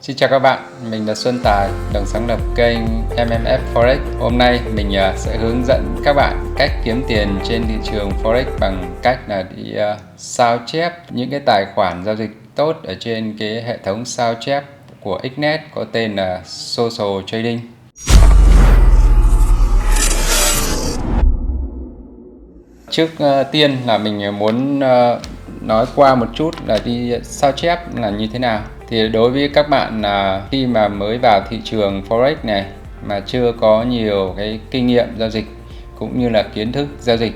Xin chào các bạn, mình là Xuân Tài, đồng sáng lập kênh MMF Forex. Hôm nay mình sẽ hướng dẫn các bạn cách kiếm tiền trên thị trường Forex bằng cách là đi sao chép những cái tài khoản giao dịch tốt ở trên cái hệ thống sao chép của Xnet có tên là Social Trading. Trước tiên là mình muốn nói qua một chút là đi sao chép là như thế nào. Thì đối với các bạn khi mà mới vào thị trường Forex này mà chưa có nhiều cái kinh nghiệm giao dịch cũng như là kiến thức giao dịch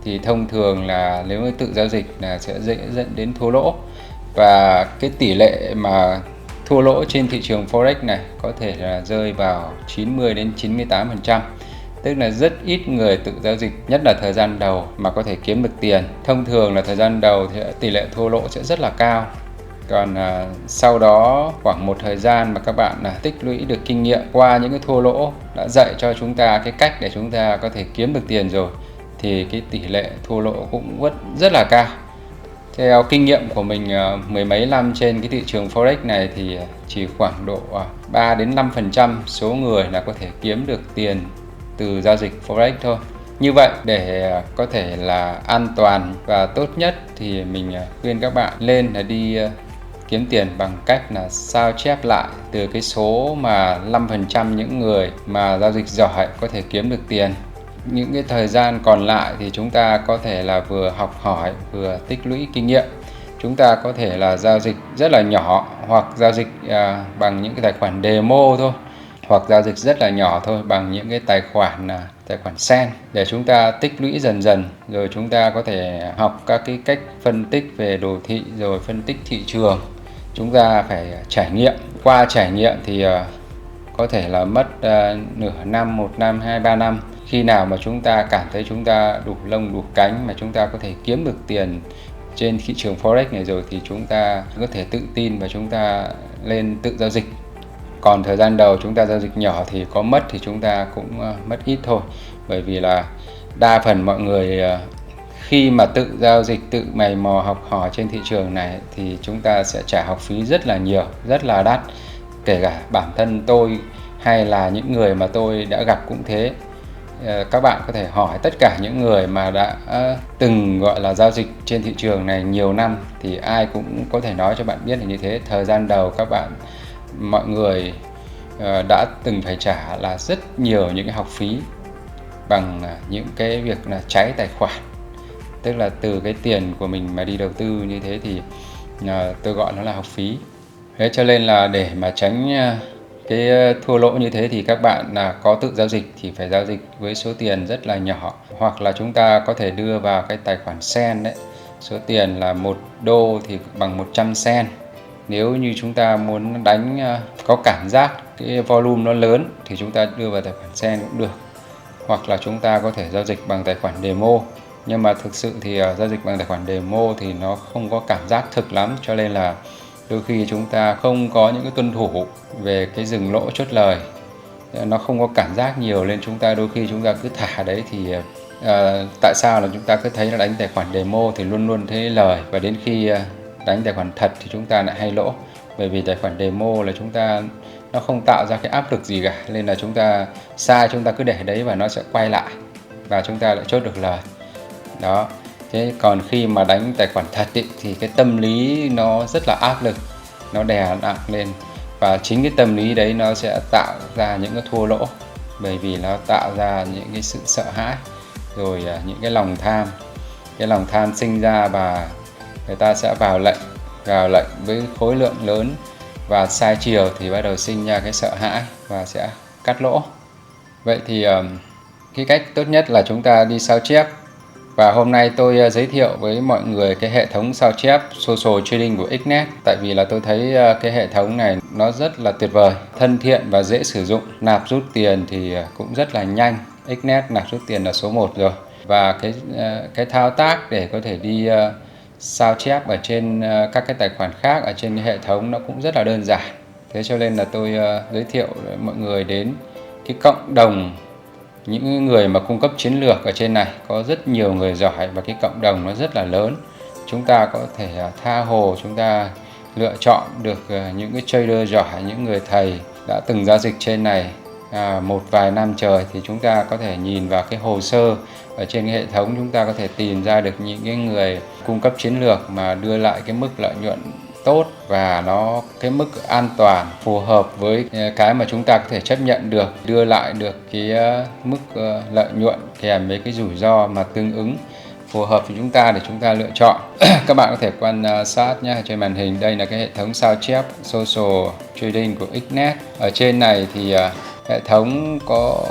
thì thông thường là nếu mà tự giao dịch là sẽ dễ dẫn đến thua lỗ. Và cái tỷ lệ mà thua lỗ trên thị trường Forex này có thể là rơi vào 90 đến 98%. Tức là rất ít người tự giao dịch, nhất là thời gian đầu mà có thể kiếm được tiền. Thông thường là thời gian đầu thì tỷ lệ thua lỗ sẽ rất là cao. Còn sau đó khoảng một thời gian mà các bạn tích lũy được kinh nghiệm qua những cái thua lỗ đã dạy cho chúng ta cái cách để chúng ta có thể kiếm được tiền rồi thì cái tỷ lệ thua lỗ cũng rất là cao. Theo kinh nghiệm của mình mười mấy năm trên cái thị trường Forex này thì chỉ khoảng độ 3 đến 5% số người là có thể kiếm được tiền từ giao dịch Forex thôi. Như vậy để có thể là an toàn và tốt nhất thì mình khuyên các bạn lên là đi kiếm tiền bằng cách là sao chép lại từ cái số mà 5% những người mà giao dịch giỏi có thể kiếm được tiền. Những cái thời gian còn lại thì chúng ta có thể là vừa học hỏi vừa tích lũy kinh nghiệm. Chúng ta có thể là giao dịch rất là nhỏ hoặc giao dịch bằng những cái tài khoản demo thôi, hoặc giao dịch rất là nhỏ thôi bằng những cái tài khoản sen để chúng ta tích lũy dần dần, rồi chúng ta có thể học các cái cách phân tích về đồ thị rồi phân tích thị trường. Chúng ta phải trải nghiệm, qua trải nghiệm thì có thể là mất nửa năm, 1 năm, 2, 3 năm. Khi nào mà chúng ta cảm thấy chúng ta đủ lông đủ cánh mà chúng ta có thể kiếm được tiền trên thị trường Forex này rồi thì chúng ta có thể tự tin và chúng ta lên tự giao dịch. Còn thời gian đầu chúng ta giao dịch nhỏ thì có mất thì chúng ta cũng mất ít thôi. Bởi vì là đa phần mọi người khi mà tự giao dịch, tự mày mò học hỏi trên thị trường này thì chúng ta sẽ trả học phí rất là nhiều, rất là đắt. Kể cả bản thân tôi hay là những người mà tôi đã gặp cũng thế. Các bạn có thể hỏi tất cả những người mà đã từng gọi là giao dịch trên thị trường này nhiều năm thì ai cũng có thể nói cho bạn biết là như thế. Thời gian đầu mọi người đã từng phải trả là rất nhiều những cái học phí bằng những cái việc là cháy tài khoản. Tức là từ cái tiền của mình mà đi đầu tư như thế thì tôi gọi nó là học phí. Thế cho nên là để mà tránh cái thua lỗ như thế thì các bạn có tự giao dịch thì phải giao dịch với số tiền rất là nhỏ, hoặc là chúng ta có thể đưa vào cái tài khoản sen đấy. Số tiền là 1 đô thì bằng 100 sen. Nếu như chúng ta muốn đánh có cảm giác cái volume nó lớn thì chúng ta đưa vào tài khoản sen cũng được. Hoặc là chúng ta có thể giao dịch bằng tài khoản demo. Nhưng mà thực sự thì giao dịch bằng tài khoản demo thì nó không có cảm giác thực lắm, cho nên là đôi khi chúng ta không có những cái tuân thủ về cái dừng lỗ chốt lời. Nó không có cảm giác nhiều nên chúng ta đôi khi chúng ta cứ thả đấy thì tại sao là chúng ta cứ thấy là đánh tài khoản demo thì luôn luôn thấy lời, và đến khi đánh tài khoản thật thì chúng ta lại hay lỗ. Bởi vì tài khoản demo là nó không tạo ra cái áp lực gì cả, nên là chúng ta sai chúng ta cứ để đấy và nó sẽ quay lại và chúng ta lại chốt được lời. Đó. Thế còn khi mà đánh tài khoản thật thì cái tâm lý nó rất là áp lực, nó đè nặng lên, và chính cái tâm lý đấy nó sẽ tạo ra những cái thua lỗ, bởi vì nó tạo ra những cái sự sợ hãi, rồi những cái lòng tham. Cái lòng tham sinh ra và người ta sẽ vào lệnh với khối lượng lớn, và sai chiều thì bắt đầu sinh ra cái sợ hãi và sẽ cắt lỗ. Vậy thì cái cách tốt nhất là chúng ta đi sao chép. Và hôm nay tôi giới thiệu với mọi người cái hệ thống sao chép Social Trading của Xnet. Tại vì là tôi thấy cái hệ thống này nó rất là tuyệt vời, thân thiện và dễ sử dụng. Nạp rút tiền thì cũng rất là nhanh. Xnet nạp rút tiền là số 1 rồi. Và cái thao tác để có thể đi sao chép ở trên các cái tài khoản khác ở trên cái hệ thống nó cũng rất là đơn giản. Thế cho nên là tôi giới thiệu mọi người đến cái cộng đồng những người mà cung cấp chiến lược ở trên này. Có rất nhiều người giỏi và cái cộng đồng nó rất là lớn. Chúng ta có thể tha hồ chúng ta lựa chọn được những cái trader giỏi, những người thầy đã từng giao dịch trên này một vài năm trời, thì chúng ta có thể nhìn vào cái hồ sơ ở trên cái hệ thống, chúng ta có thể tìm ra được những cái người cung cấp chiến lược mà đưa lại cái mức lợi nhuận tốt và nó cái mức an toàn phù hợp với cái mà chúng ta có thể chấp nhận được, đưa lại được cái mức lợi nhuận kèm với cái rủi ro mà tương ứng phù hợp với chúng ta để chúng ta lựa chọn. Các bạn có thể quan sát nhé, trên màn hình đây là cái hệ thống sao chép social trading của Xnet. Ở trên này thì hệ thống có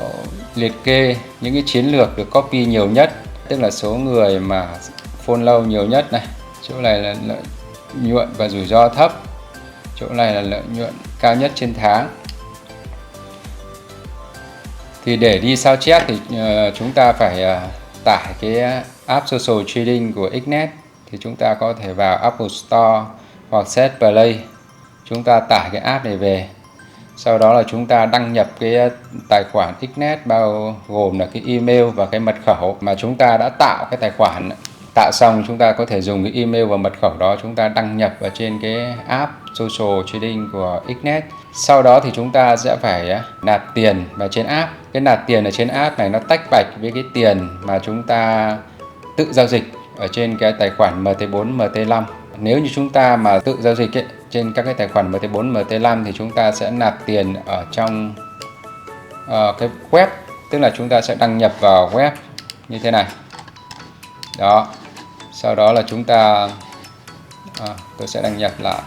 liệt kê những cái chiến lược được copy nhiều nhất, tức là số người mà follow nhiều nhất này. Chỗ này là lợi nhuận và rủi ro thấp, chỗ này là lợi nhuận cao nhất trên tháng. Thì để đi sao chép thì chúng ta phải tải cái app social trading của Xnet. Thì chúng ta có thể vào Apple Store hoặc Set Play, chúng ta tải cái app này về. Sau đó là chúng ta đăng nhập cái tài khoản Xnet, bao gồm là cái email và cái mật khẩu mà chúng ta đã tạo cái tài khoản. Tạo xong chúng ta có thể dùng cái email và mật khẩu đó chúng ta đăng nhập vào trên cái app social trading của Xnet. Sau đó thì chúng ta sẽ phải nạp tiền vào trên app. Cái nạp tiền ở trên app này nó tách bạch với cái tiền mà chúng ta tự giao dịch ở trên cái tài khoản MT4, MT5. Nếu như chúng ta mà tự giao dịch trên các cái tài khoản MT4, MT5 thì chúng ta sẽ nạp tiền ở trong cái web, tức là chúng ta sẽ đăng nhập vào web như thế này. Đó. Sau đó là chúng ta tôi sẽ đăng nhập lại.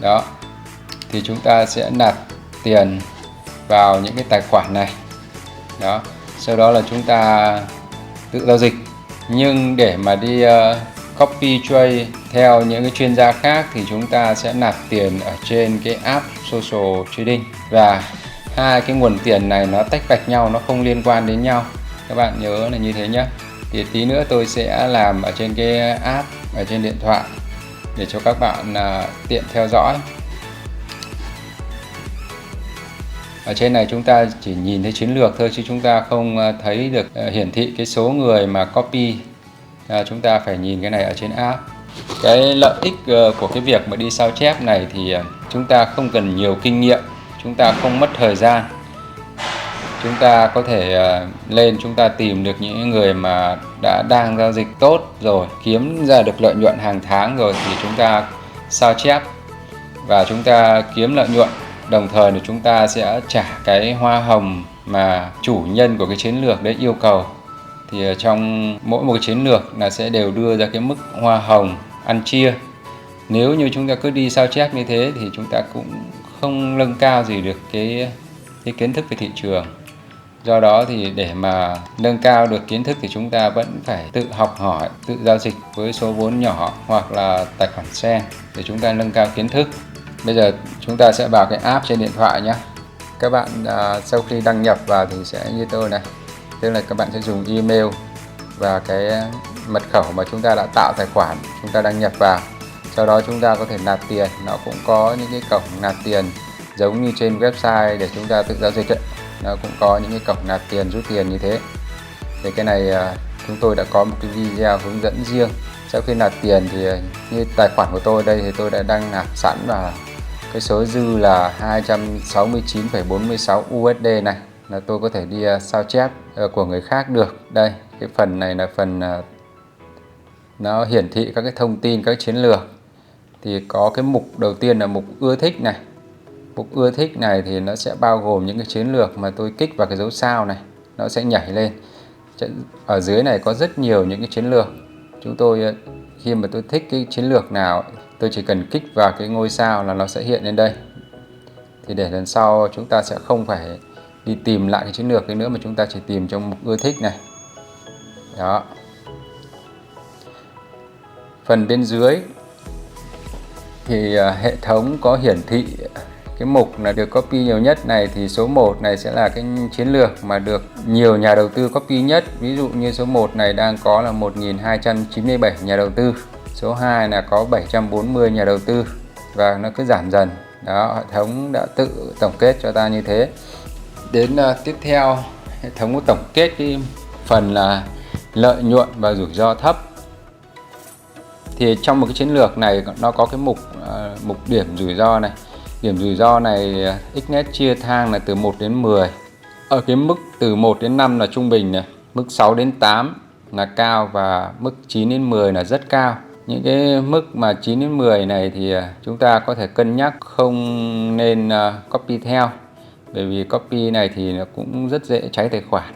Đó. Thì chúng ta sẽ nạp tiền vào những cái tài khoản này. Đó. Sau đó là chúng ta tự giao dịch. Nhưng để mà đi copy trade theo những cái chuyên gia khác thì chúng ta sẽ nạp tiền ở trên cái app social trading, và hai cái nguồn tiền này nó tách bạch nhau, nó không liên quan đến nhau. Các bạn nhớ là như thế nhé. Thì tí nữa tôi sẽ làm ở trên cái app ở trên điện thoại để cho các bạn tiện theo dõi. Ở trên này chúng ta chỉ nhìn thấy chiến lược thôi, chứ chúng ta không thấy được hiển thị cái số người mà copy. Chúng ta phải nhìn cái này ở trên app. Cái lợi ích của cái việc mà đi sao chép này thì chúng ta không cần nhiều kinh nghiệm, chúng ta không mất thời gian. Chúng ta có thể lên chúng ta tìm được những người mà đang giao dịch tốt rồi, kiếm ra được lợi nhuận hàng tháng rồi, thì chúng ta sao chép và chúng ta kiếm lợi nhuận. Đồng thời thì chúng ta sẽ trả cái hoa hồng mà chủ nhân của cái chiến lược đấy yêu cầu. Thì trong mỗi một cái chiến lược là sẽ đều đưa ra cái mức hoa hồng ăn chia. Nếu như chúng ta cứ đi sao chép như thế thì chúng ta cũng không nâng cao gì được cái kiến thức về thị trường. Do đó thì để mà nâng cao được kiến thức thì chúng ta vẫn phải tự học hỏi, tự giao dịch với số vốn nhỏ hoặc là tài khoản sen để chúng ta nâng cao kiến thức. Bây giờ chúng ta sẽ vào cái app trên điện thoại nhé. Các bạn sau khi đăng nhập vào thì sẽ như tôi này. Tức là các bạn sẽ dùng email và cái mật khẩu mà chúng ta đã tạo tài khoản, chúng ta đăng nhập vào. Sau đó chúng ta có thể nạp tiền. Nó cũng có những cái cổng nạp tiền giống như trên website để chúng ta tự giao dịch ấy. Nó cũng có những cái cổng nạp tiền, rút tiền như thế. Thì cái này chúng tôi đã có một cái video hướng dẫn riêng. Sau khi nạp tiền thì như tài khoản của tôi đây thì tôi đã đăng nạp sẵn vào cái số dư là 269,46 USD này, là tôi có thể đi sao chép của người khác được. Đây, cái phần này là phần nó hiển thị các cái thông tin, các chiến lược. Thì có cái mục đầu tiên là mục ưa thích này. Mục ưa thích này thì nó sẽ bao gồm những cái chiến lược mà tôi kích vào cái dấu sao này, nó sẽ nhảy lên. Ở dưới này có rất nhiều những cái chiến lược. Chúng tôi khi mà tôi thích cái chiến lược nào, tôi chỉ cần kích vào cái ngôi sao là nó sẽ hiện lên đây. Thì để lần sau chúng ta sẽ không phải đi tìm lại cái chiến lược nữa, mà chúng ta chỉ tìm trong mục ưa thích này. Đó. Phần bên dưới thì hệ thống có hiển thị cái mục là được copy nhiều nhất này, thì số 1 này sẽ là cái chiến lược mà được nhiều nhà đầu tư copy nhất. Ví dụ như số 1 này đang có là 1.297 nhà đầu tư, số 2 là có 740 nhà đầu tư, và nó cứ giảm dần. Đó, hệ thống đã tự tổng kết cho ta như thế. Đến tiếp theo, hệ thống có tổng kết cái phần là lợi nhuận và rủi ro thấp. Thì trong một cái chiến lược này nó có cái mục điểm rủi ro này. Điểm rủi ro này Xnet chia thang là từ 1 đến 10. Ở cái mức từ 1 đến 5 là trung bình này, mức 6 đến 8 là cao và mức 9 đến 10 là rất cao. Những cái mức mà 9 đến 10 này thì chúng ta có thể cân nhắc không nên copy theo. Bởi vì copy này thì nó cũng rất dễ cháy tài khoản.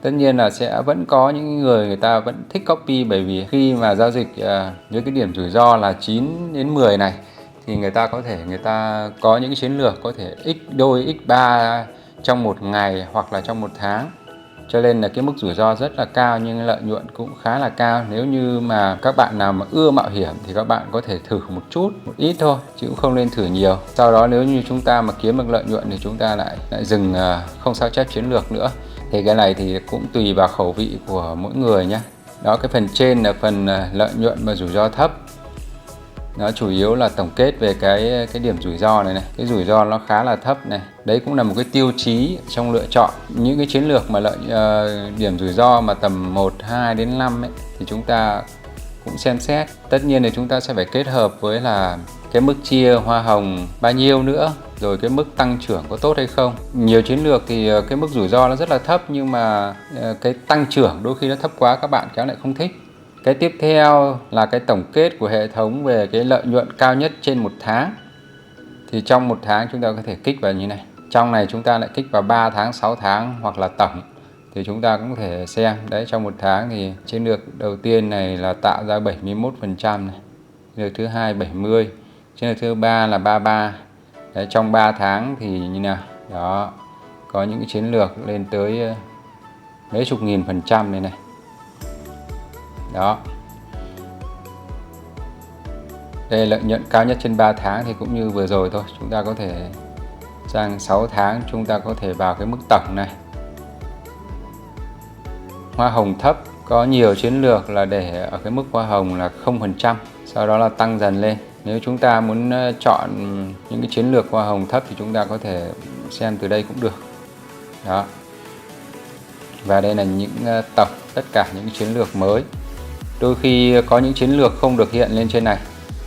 Tất nhiên là sẽ vẫn có những người ta vẫn thích copy, bởi vì khi mà giao dịch với cái điểm rủi ro là 9 đến 10 này thì người ta có những cái chiến lược có thể x đôi x 3 trong một ngày hoặc là trong một tháng. Cho nên là cái mức rủi ro rất là cao nhưng lợi nhuận cũng khá là cao. Nếu như mà các bạn nào mà ưa mạo hiểm thì các bạn có thể thử một ít thôi, chứ cũng không nên thử nhiều. Sau đó nếu như chúng ta mà kiếm được lợi nhuận thì chúng ta lại dừng, không sao chép chiến lược nữa. Thì cái này thì cũng tùy vào khẩu vị của mỗi người nhé. Đó, cái phần trên là phần lợi nhuận mà rủi ro thấp. Nó chủ yếu là tổng kết về cái điểm rủi ro này. Cái rủi ro nó khá là thấp này. Đấy cũng là một cái tiêu chí trong lựa chọn. Những cái chiến lược mà điểm rủi ro mà tầm 1, 2 đến 5 ấy, thì chúng ta cũng xem xét. Tất nhiên thì chúng ta sẽ phải kết hợp với là cái mức chia hoa hồng bao nhiêu nữa, rồi cái mức tăng trưởng có tốt hay không. Nhiều chiến lược thì cái mức rủi ro nó rất là thấp nhưng mà cái tăng trưởng đôi khi nó thấp quá, các bạn kéo lại không thích. Cái tiếp theo là cái tổng kết của hệ thống về cái lợi nhuận cao nhất trên một tháng. Thì trong một tháng chúng ta có thể kích vào như này. Trong này chúng ta lại kích vào 3 tháng, 6 tháng hoặc là tổng. Thì chúng ta cũng có thể xem. Đấy, trong một tháng thì chiến lược đầu tiên này là tạo ra 71% này. Chiến lược thứ hai 70. Chiến lược thứ ba là 33. Đấy, trong 3 tháng thì như nào? Đó, có những cái chiến lược lên tới mấy chục nghìn % này này. Đó. Đây lợi nhuận cao nhất trên 3 tháng thì cũng như vừa rồi thôi. Chúng ta có thể sang 6 tháng chúng ta có thể vào cái mức tổng này. Hoa hồng thấp, có nhiều chiến lược là để ở cái mức hoa hồng là 0%, sau đó là tăng dần lên. Nếu chúng ta muốn chọn những cái chiến lược hoa hồng thấp thì chúng ta có thể xem từ đây cũng được. Đó. Và đây là những tổng tất cả những chiến lược mới. Đôi khi có những chiến lược không được hiện lên trên này,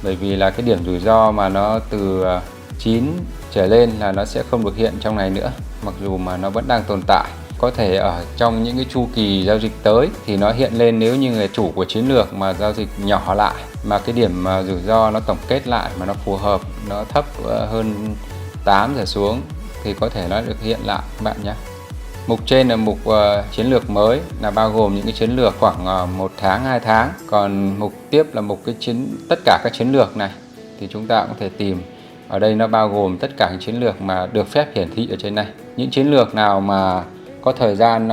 bởi vì là cái điểm rủi ro mà nó từ 9 trở lên là nó sẽ không được hiện trong này nữa, mặc dù mà nó vẫn đang tồn tại. Có thể ở trong những cái chu kỳ giao dịch tới thì nó hiện lên nếu như người chủ của chiến lược mà giao dịch nhỏ lại, mà cái điểm rủi ro nó tổng kết lại mà nó phù hợp, nó thấp hơn 8 trở xuống thì có thể nó được hiện lại các bạn nhé. Mục trên là mục chiến lược mới, là bao gồm những cái chiến lược khoảng 1 tháng, 2 tháng. Còn mục tiếp là mục tất cả các chiến lược này thì chúng ta cũng có thể tìm. Ở đây nó bao gồm tất cả những chiến lược mà được phép hiển thị ở trên này. Những chiến lược nào mà có thời gian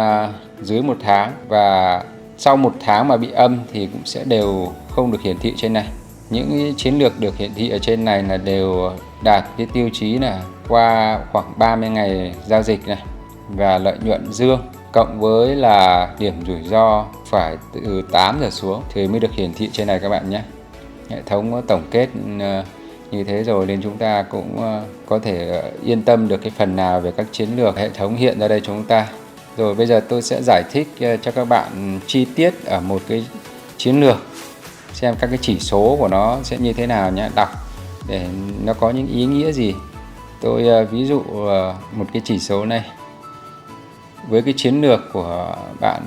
dưới 1 tháng và sau 1 tháng mà bị âm thì cũng sẽ đều không được hiển thị trên này. Những chiến lược được hiển thị ở trên này là đều đạt cái tiêu chí là qua khoảng 30 ngày giao dịch này và lợi nhuận dương, cộng với là điểm rủi ro phải từ 8 giờ xuống thì mới được hiển thị trên này các bạn nhé. Hệ thống có tổng kết như thế rồi nên chúng ta cũng có thể yên tâm được cái phần nào về các chiến lược hệ thống hiện ra đây chúng ta. Rồi bây giờ tôi sẽ giải thích cho các bạn chi tiết ở một cái chiến lược, xem các cái chỉ số của nó sẽ như thế nào nhé, đọc để nó có những ý nghĩa gì. Tôi ví dụ một cái chỉ số này với cái chiến lược của bạn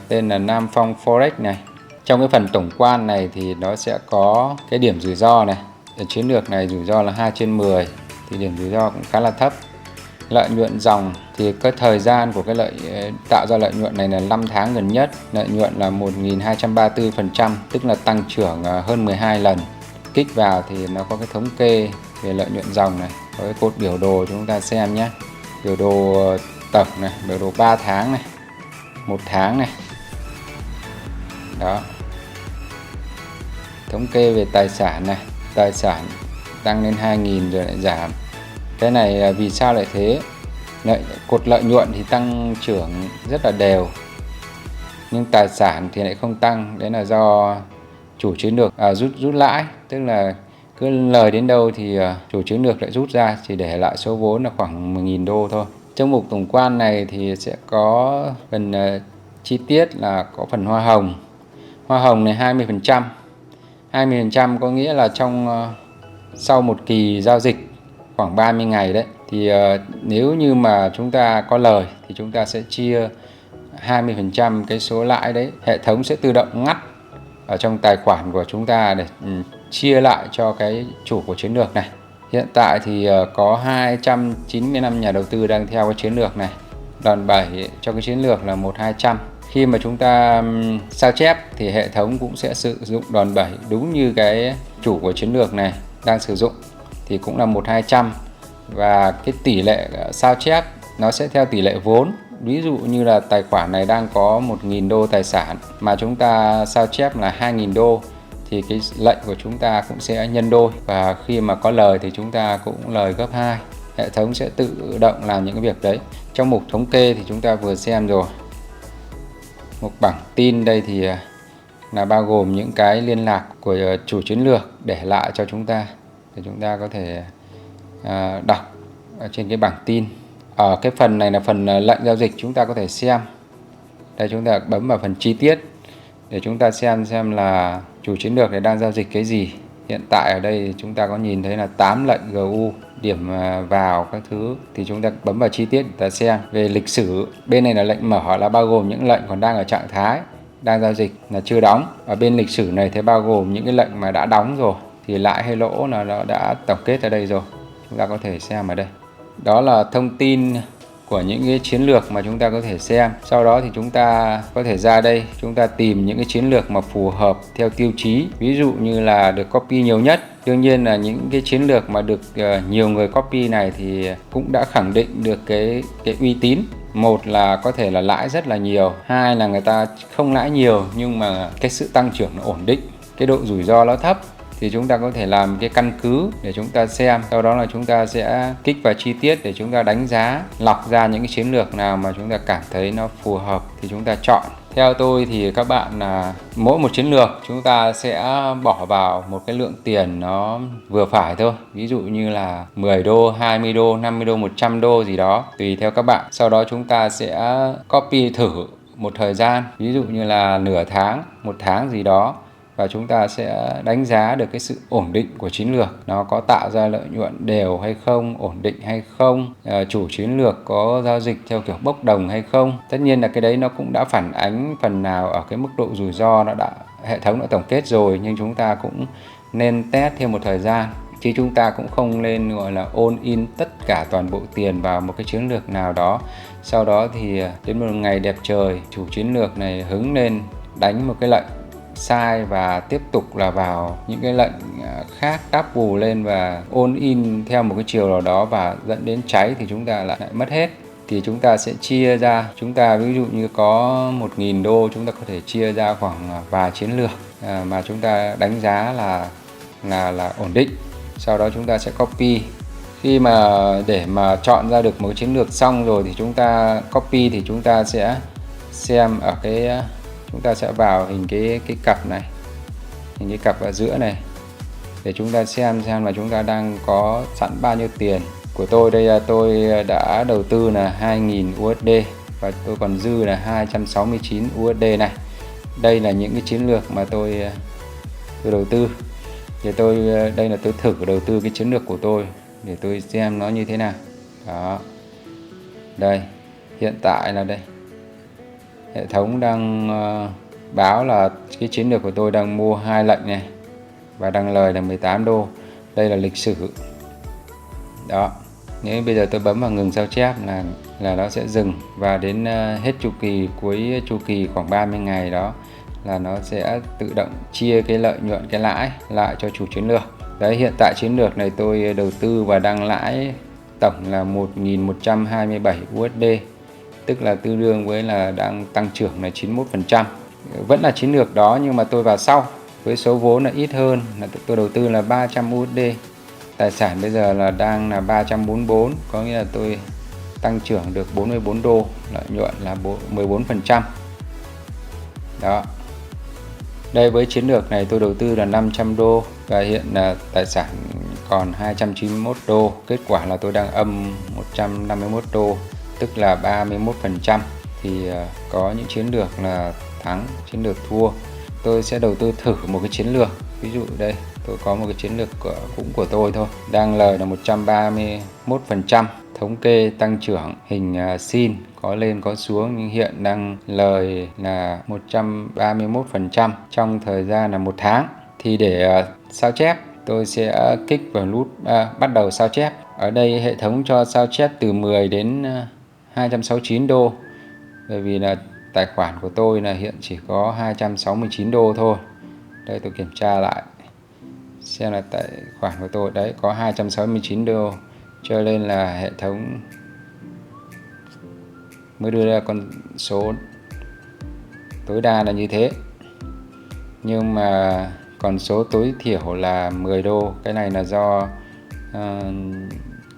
tên là Nam Phong Forex này. Trong cái phần tổng quan này thì nó sẽ có cái điểm rủi ro này. Ở chiến lược này rủi ro là 2/10 thì điểm rủi ro cũng khá là thấp. Lợi nhuận dòng thì cái thời gian của cái tạo ra lợi nhuận này là 5 tháng gần nhất. Lợi nhuận là 1234%, tức là tăng trưởng hơn 12 lần. Kích vào thì nó có cái thống kê về lợi nhuận dòng này, có cái cột biểu đồ chúng ta xem nhé. Biểu đồ tổng này, biểu đồ 3 tháng này, 1 tháng này. Đó. Thống kê về tài sản này, tài sản tăng lên 2.000 rồi lại giảm. Cái này vì sao lại thế? Cột lợi nhuận thì tăng trưởng rất là đều, nhưng tài sản thì lại không tăng. Đấy là do chủ chiến lược rút lãi, tức là cứ lời đến đâu thì chủ chiến lược lại rút ra, chỉ để lại số vốn là khoảng 10.000 đô thôi. Trong mục tổng quan này thì sẽ có phần chi tiết là có phần hoa hồng. Hoa hồng này 20%. 20% có nghĩa là sau một kỳ giao dịch khoảng 30 ngày đấy, thì nếu như mà chúng ta có lời thì chúng ta sẽ chia 20% cái số lãi đấy. Hệ thống sẽ tự động ngắt ở trong tài khoản của chúng ta để chia lại cho cái chủ của chiến lược này. Hiện tại thì có 295 nhà đầu tư đang theo cái chiến lược này. Đòn bẩy cho cái chiến lược là 1-200. Khi mà chúng ta sao chép thì hệ thống cũng sẽ sử dụng đòn bẩy đúng như cái chủ của chiến lược này đang sử dụng, thì cũng là 1-200. Và cái tỷ lệ sao chép nó sẽ theo tỷ lệ vốn. Ví dụ như là tài khoản này đang có 1.000 đô tài sản mà chúng ta sao chép là 2.000 đô, thì cái lệnh của chúng ta cũng sẽ nhân đôi, và khi mà có lời thì chúng ta cũng lời gấp 2. Hệ thống sẽ tự động làm những cái việc đấy. Trong mục thống kê thì chúng ta vừa xem rồi. Mục bảng tin đây thì là bao gồm những cái liên lạc của chủ chiến lược để lại cho chúng ta, để chúng ta có thể đọc ở trên cái bảng tin. Ở cái phần này là phần lệnh giao dịch, chúng ta có thể xem. Đây, chúng ta bấm vào phần chi tiết để chúng ta xem là chủ chiến lược này đang giao dịch cái gì. Hiện tại ở đây chúng ta có nhìn thấy là 8 lệnh GU, điểm vào các thứ, thì chúng ta bấm vào chi tiết để ta xem. Về lịch sử, bên này là lệnh mở, là bao gồm những lệnh còn đang ở trạng thái đang giao dịch là chưa đóng. Ở bên lịch sử này thì bao gồm những cái lệnh mà đã đóng rồi, thì lãi hay lỗ là nó đã tổng kết ở đây rồi, chúng ta có thể xem ở đây. Đó là thông tin của những cái chiến lược mà chúng ta có thể xem. Sau đó thì chúng ta có thể ra đây, chúng ta tìm những cái chiến lược mà phù hợp theo tiêu chí, ví dụ như là được copy nhiều nhất. Đương nhiên là những cái chiến lược mà được nhiều người copy này thì cũng đã khẳng định được cái uy tín. Một là có thể là lãi rất là nhiều, hai là người ta không lãi nhiều nhưng mà cái sự tăng trưởng nó ổn định, cái độ rủi ro nó thấp. Thì chúng ta có thể làm cái căn cứ để chúng ta xem. Sau đó là chúng ta sẽ kích vào chi tiết để chúng ta đánh giá, lọc ra những cái chiến lược nào mà chúng ta cảm thấy nó phù hợp thì chúng ta chọn. Theo tôi thì các bạn mỗi một chiến lược chúng ta sẽ bỏ vào một cái lượng tiền nó vừa phải thôi. Ví dụ như là 10 đô, 20 đô, 50 đô, 100 đô gì đó, tùy theo các bạn. Sau đó chúng ta sẽ copy thử một thời gian, ví dụ như là nửa tháng, một tháng gì đó, và chúng ta sẽ đánh giá được cái sự ổn định của chiến lược, nó có tạo ra lợi nhuận đều hay không, ổn định hay không, chủ chiến lược có giao dịch theo kiểu bốc đồng hay không. Tất nhiên là cái đấy nó cũng đã phản ánh phần nào ở cái mức độ rủi ro, hệ thống đã tổng kết rồi, nhưng chúng ta cũng nên test thêm một thời gian, chứ chúng ta cũng không nên gọi là all in tất cả toàn bộ tiền vào một cái chiến lược nào đó. Sau đó thì đến một ngày đẹp trời, chủ chiến lược này hứng lên đánh một cái lệnh sai và tiếp tục là vào những cái lệnh khác đáp bù lên và all in theo một cái chiều nào đó và dẫn đến cháy, thì chúng ta lại mất hết. Thì chúng ta sẽ chia ra, chúng ta ví dụ như có 1.000 đô, chúng ta có thể chia ra khoảng vài chiến lược mà chúng ta đánh giá là ổn định. Sau đó chúng ta sẽ copy. Khi mà để mà chọn ra được một chiến lược xong rồi thì chúng ta copy, thì chúng ta sẽ xem ở cái, chúng ta sẽ vào hình cái cặp này, hình cái cặp ở giữa này, để chúng ta xem là chúng ta đang có sẵn bao nhiêu tiền. Của tôi đây, tôi đã đầu tư là 2.000 USD và tôi còn dư là 269 USD này. Đây là những cái chiến lược mà tôi đầu tư. Thì đây là tôi thử đầu tư cái chiến lược của tôi để tôi xem nó như thế nào. Đó. Đây, hiện tại là đây. Hệ thống đang báo là cái chiến lược của tôi đang mua 2 lệnh này và đang lời là 18 đô. Đây là lịch sử. Đó. Nếu bây giờ tôi bấm vào ngừng sao chép là nó sẽ dừng, và đến hết chu kỳ, cuối chu kỳ khoảng 30 ngày đó là nó sẽ tự động chia cái lợi nhuận, cái lãi lại cho chủ chiến lược. Đấy, hiện tại chiến lược này tôi đầu tư và đang lãi tổng là 1.127 USD, tức là tương đương với là đang tăng trưởng là 91%. Vẫn là chiến lược đó nhưng mà tôi vào sau với số vốn là ít hơn, là tôi đầu tư là 300 USD. Tài sản bây giờ là đang là 344, có nghĩa là tôi tăng trưởng được 44 đô, lợi nhuận là 14%. Đó. Đây, với chiến lược này tôi đầu tư là 500 đô và hiện là tài sản còn 291 đô. Kết quả là tôi đang âm 151 đô, tức là 31%. Thì có những chiến lược là thắng, chiến lược thua. Tôi sẽ đầu tư thử một cái chiến lược Ví dụ đây, tôi có một cái chiến lược cũng của tôi thôi, đang lời là 131%, thống kê tăng trưởng hình sin có lên có xuống, nhưng hiện đang lời là 131% trong thời gian là 1 tháng. Thì để sao chép, tôi sẽ kích vào nút bắt đầu sao chép. Ở đây hệ thống cho sao chép từ 10 đến 269 đô. Bởi vì là tài khoản của tôi là hiện chỉ có 269 đô thôi. Đây tôi kiểm tra lại xem là tài khoản của tôi đấy có 269 đô, cho nên là hệ thống mới đưa ra con số tối đa là như thế. Nhưng mà con số tối thiểu là 10 đô. Cái này là do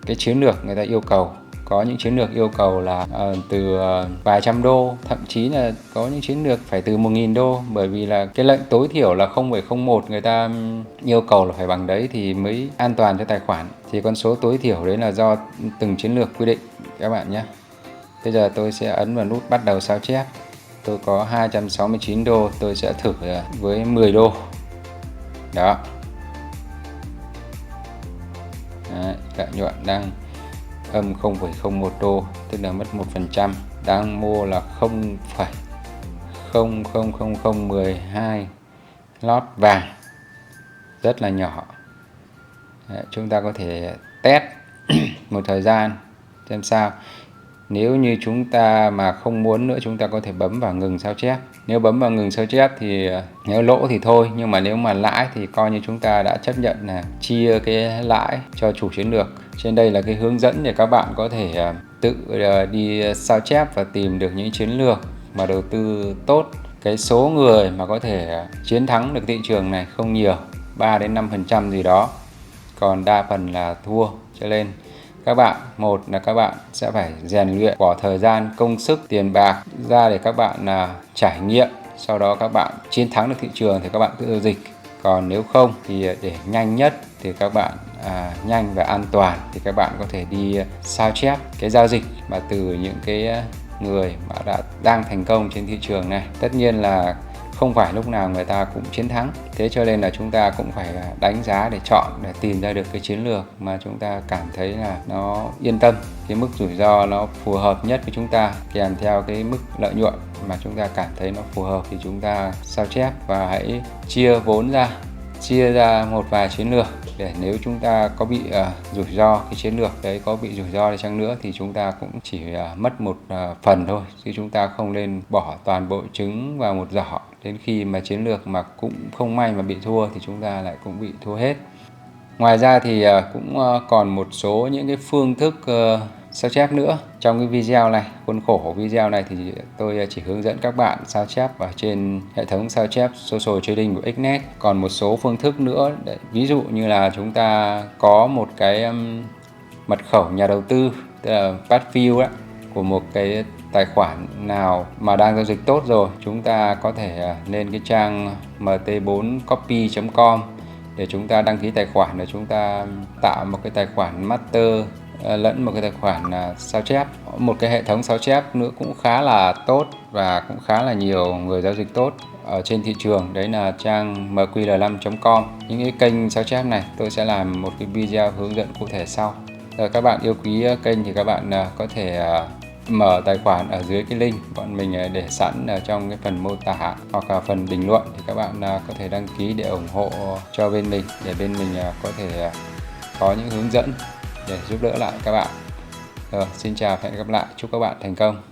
cái chiến lược người ta yêu cầu. Có những chiến lược yêu cầu là từ vài trăm đô, thậm chí là có những chiến lược phải từ 1.000 đô. Bởi vì là cái lệnh tối thiểu là 0,01 người ta yêu cầu là phải bằng đấy thì mới an toàn cho tài khoản. Thì con số tối thiểu đấy là do từng chiến lược quy định các bạn nhé. Bây giờ tôi sẽ ấn vào nút bắt đầu sao chép. Tôi có 269 đô, tôi sẽ thử với 10 đô. Đó. Đấy, lợi nhuận đang âm 0,01 đô, tức là mất 1%. Đang mua là 0,00012 lót vàng, rất là nhỏ. Đấy, chúng ta có thể test một thời gian xem sao. Nếu như chúng ta mà không muốn nữa, chúng ta có thể bấm vào ngừng sao chép. Nếu bấm vào ngừng sao chép thì nếu lỗ thì thôi, nhưng mà nếu mà lãi thì coi như chúng ta đã chấp nhận là chia cái lãi cho chủ chiến lược. Trên đây là cái hướng dẫn để các bạn có thể tự đi sao chép và tìm được những chiến lược mà đầu tư tốt. Cái số người mà có thể chiến thắng được thị trường này không nhiều, 3 đến 5% gì đó, còn đa phần là thua. Cho nên các bạn, một là các bạn sẽ phải rèn luyện, bỏ thời gian, công sức, tiền bạc ra để các bạn trải nghiệm. Sau đó các bạn chiến thắng được thị trường thì các bạn tự giao dịch. Còn nếu không thì để nhanh nhất thì các bạn nhanh và an toàn thì các bạn có thể đi sao chép cái giao dịch mà từ những cái người mà đang thành công trên thị trường này. Tất nhiên là không phải lúc nào người ta cũng chiến thắng. Thế cho nên là chúng ta cũng phải đánh giá để chọn, để tìm ra được cái chiến lược mà chúng ta cảm thấy là nó yên tâm, cái mức rủi ro nó phù hợp nhất với chúng ta, kèm theo cái mức lợi nhuận mà chúng ta cảm thấy nó phù hợp thì chúng ta sao chép và hãy chia vốn ra, chia ra một vài chiến lược để nếu chúng ta có bị rủi ro, cái chiến lược đấy có bị rủi ro đi chăng nữa thì chúng ta cũng chỉ mất một phần thôi, chứ chúng ta không nên bỏ toàn bộ trứng vào một giỏ. Đến khi mà chiến lược mà cũng không may mà bị thua thì chúng ta lại cũng bị thua hết. Ngoài ra thì cũng còn một số những cái phương thức sao chép nữa. Trong cái video này, khuôn khổ video này thì tôi chỉ hướng dẫn các bạn sao chép ở trên hệ thống sao chép Social Trading của Xnet. Còn một số phương thức nữa, ví dụ như là chúng ta có một cái mật khẩu nhà đầu tư, tức là password của một cái tài khoản nào mà đang giao dịch tốt rồi, chúng ta có thể lên cái trang mt4copy.com để chúng ta đăng ký tài khoản, để chúng ta tạo một cái tài khoản master lẫn một cái tài khoản sao chép. Một cái hệ thống sao chép nữa cũng khá là tốt và cũng khá là nhiều người giao dịch tốt ở trên thị trường, đấy là trang mql5.com. Những cái kênh sao chép này tôi sẽ làm một cái video hướng dẫn cụ thể sau. Các bạn yêu quý kênh thì các bạn có thể mở tài khoản ở dưới cái link bọn mình để sẵn ở trong cái phần mô tả hoặc là phần bình luận, thì các bạn có thể đăng ký để ủng hộ cho bên mình, để bên mình có thể có những hướng dẫn để giúp đỡ lại các bạn. Xin chào và hẹn gặp lại, chúc các bạn thành công.